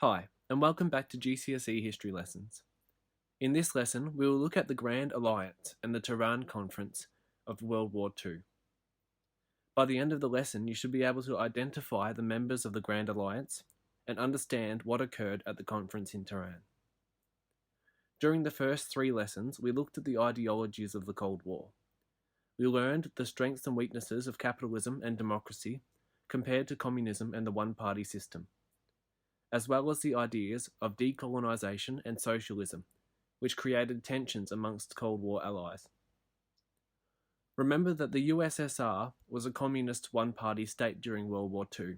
Hi, and welcome back to GCSE History lessons. In this lesson, we will look at the Grand Alliance and the Tehran Conference of World War II. By the end of the lesson, you should be able to identify the members of the Grand Alliance and understand what occurred at the conference in Tehran. During the first three lessons, we looked at the ideologies of the Cold War. We learned the strengths and weaknesses of capitalism and democracy compared to communism and the one-party system, as well as the ideas of decolonisation and socialism, which created tensions amongst Cold War allies. Remember that the USSR was a communist one-party state during World War II,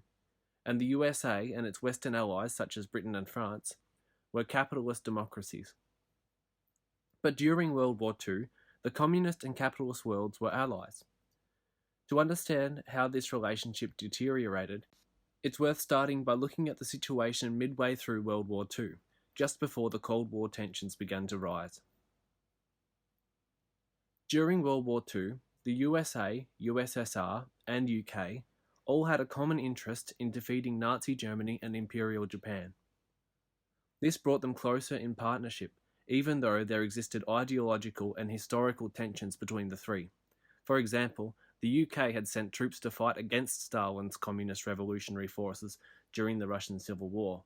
and the USA and its Western allies, such as Britain and France, were capitalist democracies. But during World War II, the communist and capitalist worlds were allies. To understand how this relationship deteriorated, it's worth starting by looking at the situation midway through World War II, just before the Cold War tensions began to rise. During World War II, the USA, USSR, and UK all had a common interest in defeating Nazi Germany and Imperial Japan. This brought them closer in partnership, even though there existed ideological and historical tensions between the three. For example, the UK had sent troops to fight against Stalin's communist revolutionary forces during the Russian Civil War.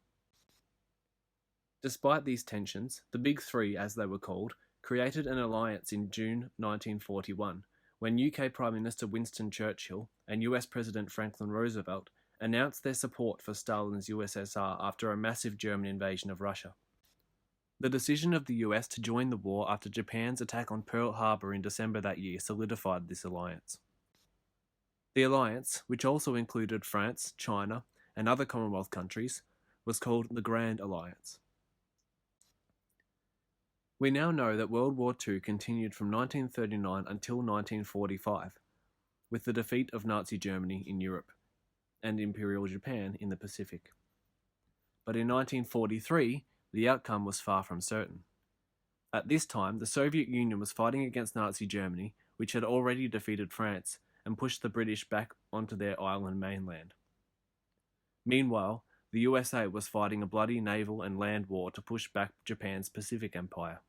Despite these tensions, the Big Three, as they were called, created an alliance in June 1941, when UK Prime Minister Winston Churchill and US President Franklin Roosevelt announced their support for Stalin's USSR after a massive German invasion of Russia. The decision of the US to join the war after Japan's attack on Pearl Harbor in December that year solidified this alliance. The alliance, which also included France, China, and other Commonwealth countries, was called the Grand Alliance. We now know that World War II continued from 1939 until 1945, with the defeat of Nazi Germany in Europe and Imperial Japan in the Pacific. But in 1943, the outcome was far from certain. At this time, the Soviet Union was fighting against Nazi Germany, which had already defeated France and pushed the British back onto their island mainland. Meanwhile, the USA was fighting a bloody naval and land war to push back Japan's Pacific Empire.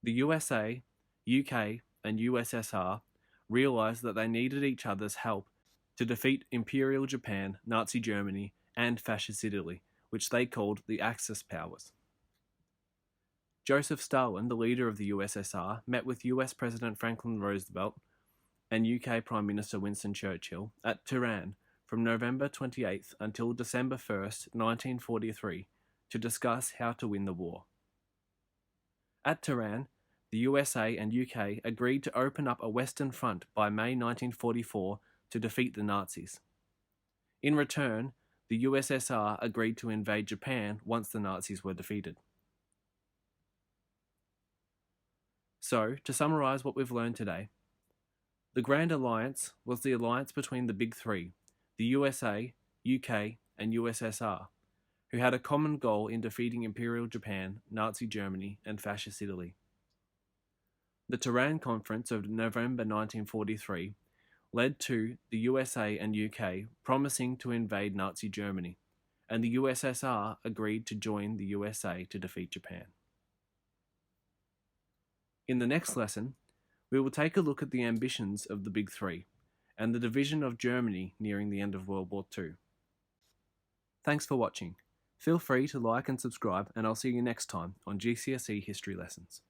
The USA, UK, and USSR realized that they needed each other's help to defeat Imperial Japan, Nazi Germany, and Fascist Italy, which they called the Axis powers. Joseph Stalin, the leader of the USSR, met with US President Franklin Roosevelt and UK Prime Minister Winston Churchill at Tehran from November 28th until December 1st, 1943, to discuss how to win the war. At Tehran, the USA and UK agreed to open up a Western Front by May 1944 to defeat the Nazis. In return, the USSR agreed to invade Japan once the Nazis were defeated. So, to summarise what we've learned today, the Grand Alliance was the alliance between the Big Three, the USA, UK, and USSR, who had a common goal in defeating Imperial Japan, Nazi Germany, and Fascist Italy. The Tehran Conference of November 1943 led to the USA and UK promising to invade Nazi Germany, and the USSR agreed to join the USA to defeat Japan. In the next lesson, we will take a look at the ambitions of the Big Three and the division of Germany nearing the end of World War II. Thanks for watching. Feel free to like and subscribe, and I'll see you next time on GCSE History Lessons.